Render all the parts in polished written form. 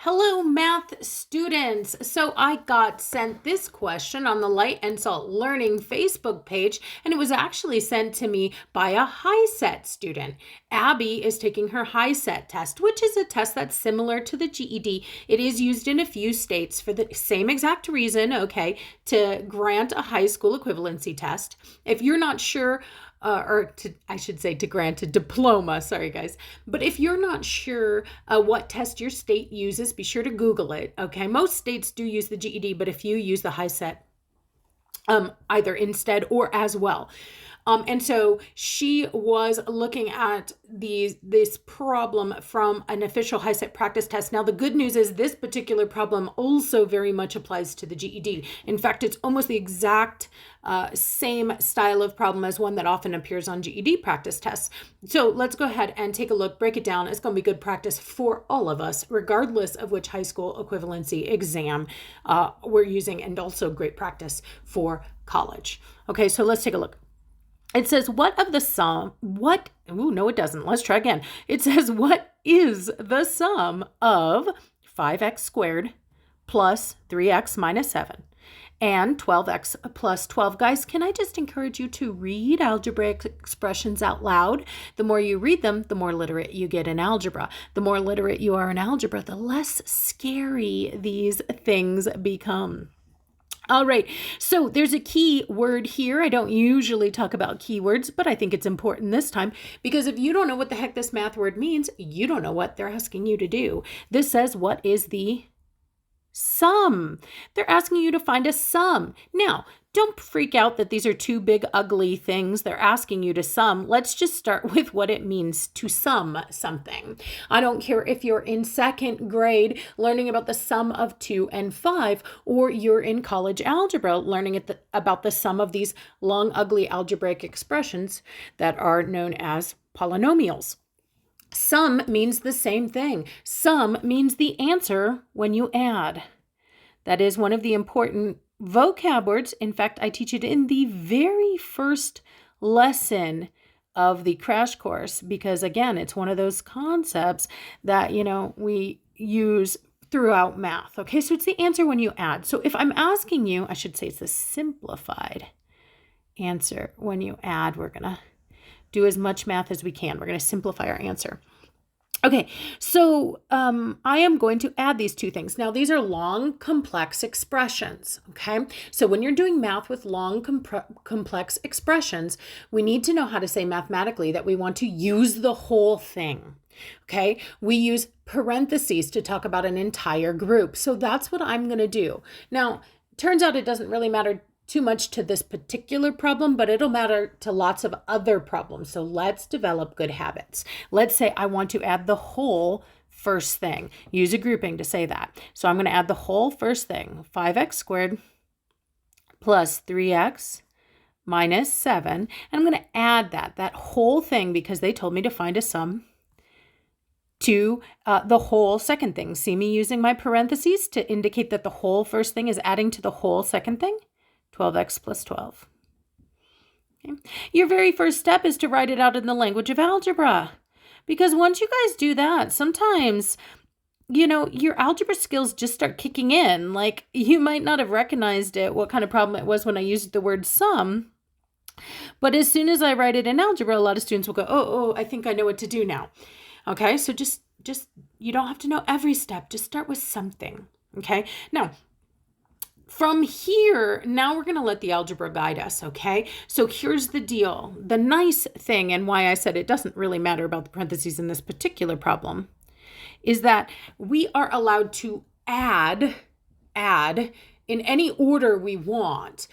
Hello, math students. So I got sent this question on the Light and Salt Learning Facebook page, and it was actually sent to me by a HiSET student. Abby is taking her HiSET test, which is a test that's similar to the GED. It is used in a few states for the same exact reason, okay, to grant a high school equivalency test. If you're not sure, I should say to grant a diploma. Sorry, guys. But if you're not sure what test your state uses, be sure to Google it. Okay. Most states do use the GED, but if you use the HiSET, either instead or as well. And so she was looking at this problem from an official HiSET practice test. Now, the good news is this particular problem also very much applies to the GED. In fact, it's almost the exact same style of problem as one that often appears on GED practice tests. So let's go ahead and take a look, break it down. It's going to be good practice for all of us, regardless of which high school equivalency exam we're using, and also great practice for college. Okay, so let's take a look. It says, no, it doesn't. Let's try again. It says, what is the sum of 5x squared plus 3x minus 7 and 12x plus 12? Guys, can I just encourage you to read algebraic expressions out loud? The more you read them, the more literate you get in algebra. The more literate you are in algebra, the less scary these things become. All right, so there's a key word here. I don't usually talk about keywords, but I think it's important this time because if you don't know what the heck this math word means, you don't know what they're asking you to do. This says, what is the sum? They're asking you to find a sum. Now, don't freak out that these are two big, ugly things they're asking you to sum. Let's just start with what it means to sum something. I don't care if you're in second grade learning about the sum of 2 and 5, or you're in college algebra learning about the sum of these long, ugly algebraic expressions that are known as polynomials. Sum means the same thing. Sum means the answer when you add. That is one of the important vocab words. In fact, I teach it in the very first lesson of the crash course because, again, it's one of those concepts that, we use throughout math. Okay, so it's the answer when you add. So if I'm asking you, I should say it's the simplified answer when you add. We're going to do as much math as we can. We're going to simplify our answer. Okay, so I am going to add these two things. Now, these are long, complex expressions, okay? So when you're doing math with long, complex expressions, we need to know how to say mathematically that we want to use the whole thing, okay? We use parentheses to talk about an entire group. So that's what I'm going to do. Now, turns out it doesn't really matter too much to this particular problem, but it'll matter to lots of other problems. So let's develop good habits. Let's say I want to add the whole first thing. Use a grouping to say that. So I'm going to add the whole first thing, 5x squared plus 3x minus 7. And I'm going to add that whole thing because they told me to find a sum to the whole second thing. See me using my parentheses to indicate that the whole first thing is adding to the whole second thing? 12x plus 12. Okay. Your very first step is to write it out in the language of algebra. Because once you guys do that, sometimes, your algebra skills just start kicking in. Like, you might not have recognized what kind of problem it was when I used the word sum. But as soon as I write it in algebra, a lot of students will go, oh, I think I know what to do now. Okay, so just you don't have to know every step. Just start with something. Okay, now, from here, now we're going to let the algebra guide us, okay? So here's the deal. The nice thing, and why I said it doesn't really matter about the parentheses in this particular problem, is that we are allowed to add in any order we want.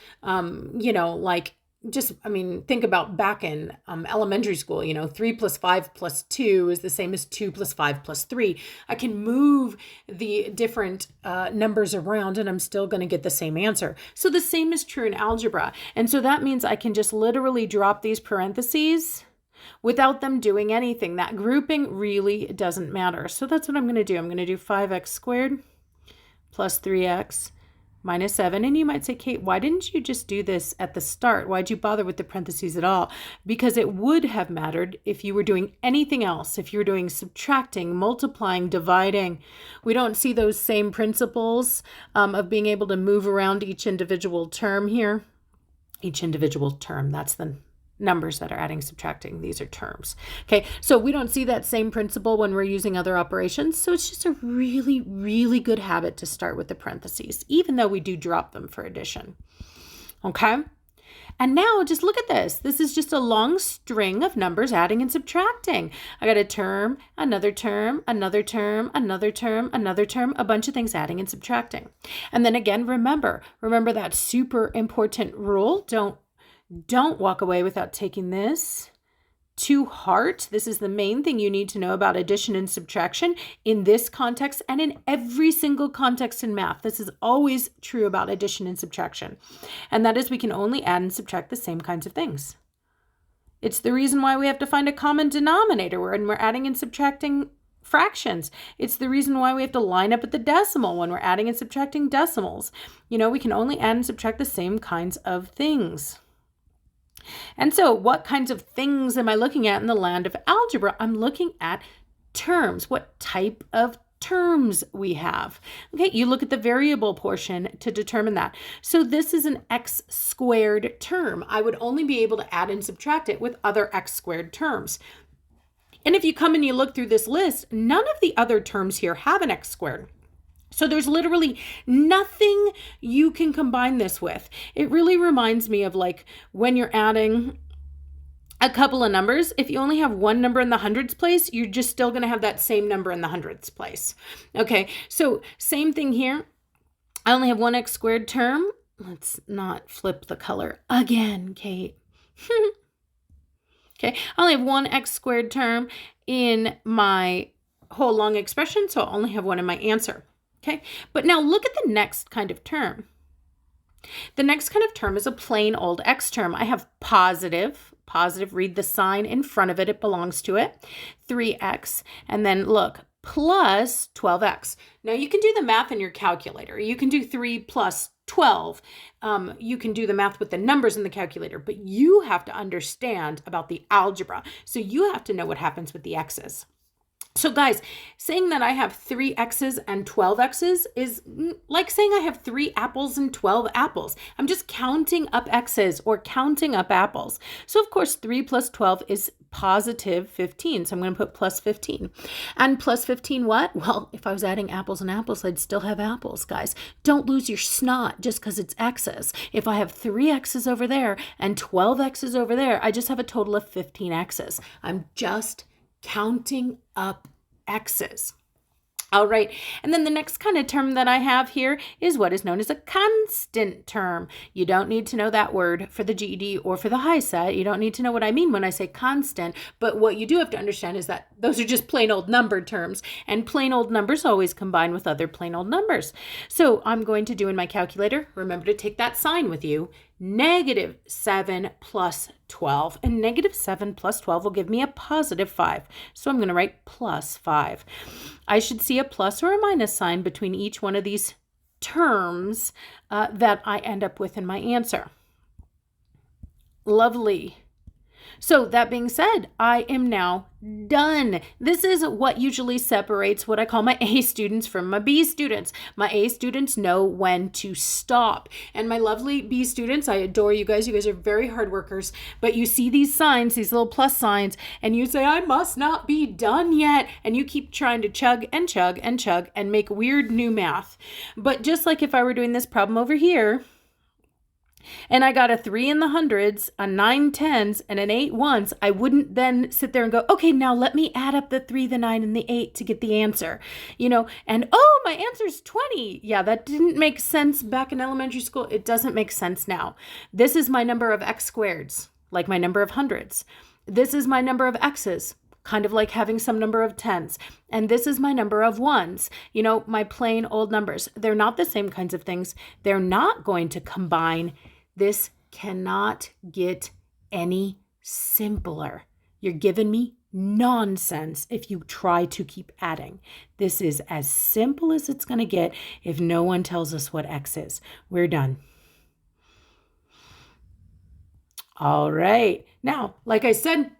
Think about back in elementary school, 3 plus 5 plus 2 is the same as 2 plus 5 plus 3. I can move the different numbers around and I'm still going to get the same answer. So the same is true in algebra. And so that means I can just literally drop these parentheses without them doing anything. That grouping really doesn't matter. So that's what I'm going to do. I'm going to do 5x squared plus 3x minus 7. And you might say, Kate, why didn't you just do this at the start? Why'd you bother with the parentheses at all? Because it would have mattered if you were doing anything else, if you were doing subtracting, multiplying, dividing. We don't see those same principles of being able to move around each individual term here. Each individual term, that's the numbers that are adding, subtracting. These are terms. Okay, so we don't see that same principle when we're using other operations. So it's just a really, really good habit to start with the parentheses, even though we do drop them for addition. Okay, and now just look at this. This is just a long string of numbers adding and subtracting. I got a term, another term, another term, another term, another term, a bunch of things adding and subtracting. And then again, remember that super important rule. Don't walk away without taking this to heart. This is the main thing you need to know about addition and subtraction in this context and in every single context in math. This is always true about addition and subtraction. And that is we can only add and subtract the same kinds of things. It's the reason why we have to find a common denominator when we're adding and subtracting fractions. It's the reason why we have to line up at the decimal when we're adding and subtracting decimals. We can only add and subtract the same kinds of things. And so what kinds of things am I looking at in the land of algebra? I'm looking at terms, what type of terms we have. Okay, you look at the variable portion to determine that. So this is an x squared term. I would only be able to add and subtract it with other x squared terms. And if you come and you look through this list, none of the other terms here have an x squared. So there's literally nothing you can combine this with. It really reminds me of like when you're adding a couple of numbers. If you only have one number in the hundreds place, you're just still going to have that same number in the hundreds place. Okay, so same thing here. I only have one x squared term. Let's not flip the color again, Kate. Okay, I only have one x squared term in my whole long expression, so I only have one in my answer. Okay, but now look at the next kind of term. The next kind of term is a plain old x term. I have positive, read the sign in front of it, it belongs to it, 3x, and then look, plus 12x. Now you can do the math in your calculator. You can do 3 plus 12. You can do the math with the numbers in the calculator, but you have to understand about the algebra. So you have to know what happens with the x's. So guys, saying that I have 3 x's and 12 x's is like saying I have 3 apples and 12 apples. I'm just counting up x's or counting up apples. So of course, 3 plus 12 is positive 15. So I'm going to put plus 15. And plus 15 what? Well, if I was adding apples and apples, I'd still have apples, guys. Don't lose your snot just because it's x's. If I have 3 x's over there and 12 x's over there, I just have a total of 15 x's. I'm just counting up x's. All right, and then the next kind of term that I have here is what is known as a constant term. You don't need to know that word for the GED or for the HiSET. You don't need to know what I mean when I say constant, but what you do have to understand is that those are just plain old number terms, and plain old numbers always combine with other plain old numbers. So I'm going to do in my calculator, remember to take that sign with you, negative 7 plus 12, and negative 7 plus 12 will give me a positive 5. So I'm going to write plus 5. I should see a plus or a minus sign between each one of these terms that I end up with in my answer. Lovely. So that being said, I am now done. This is what usually separates what I call my A students from my B students. My A students know when to stop. And my lovely B students, I adore you guys. You guys are very hard workers. But you see these signs, these little plus signs, and you say, I must not be done yet. And you keep trying to chug and chug and chug and make weird new math. But just like if I were doing this problem over here, and I got a 3 in the hundreds, a 9 tens, and an 8 ones, I wouldn't then sit there and go, okay, now let me add up the 3, the 9, and the 8 to get the answer, and oh, my answer's 20. Yeah, that didn't make sense back in elementary school. It doesn't make sense now. This is my number of x squareds, like my number of hundreds. This is my number of x's, kind of like having some number of tens. And this is my number of ones, my plain old numbers. They're not the same kinds of things. They're not going to combine. This cannot get any simpler. You're giving me nonsense if you try to keep adding. This is as simple as it's going to get if no one tells us what x is. We're done. All right. Now, like I said,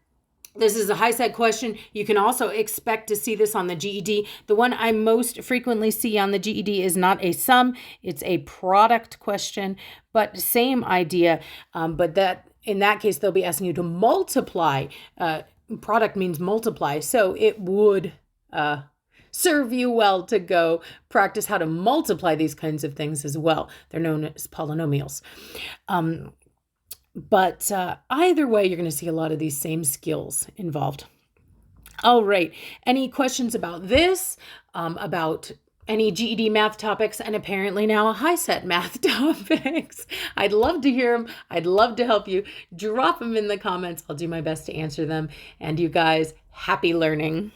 this is a HiSET question. You can also expect to see this on the GED. The one I most frequently see on the GED is not a sum, it's a product question, but same idea. But that in that case, they'll be asking you to multiply. Product means multiply, so it would serve you well to go practice how to multiply these kinds of things as well. They're known as polynomials. But either way, you're going to see a lot of these same skills involved. All right. Any questions about this, about any GED math topics, and apparently now HiSET math topics? I'd love to hear them. I'd love to help you. Drop them in the comments. I'll do my best to answer them. And you guys, happy learning.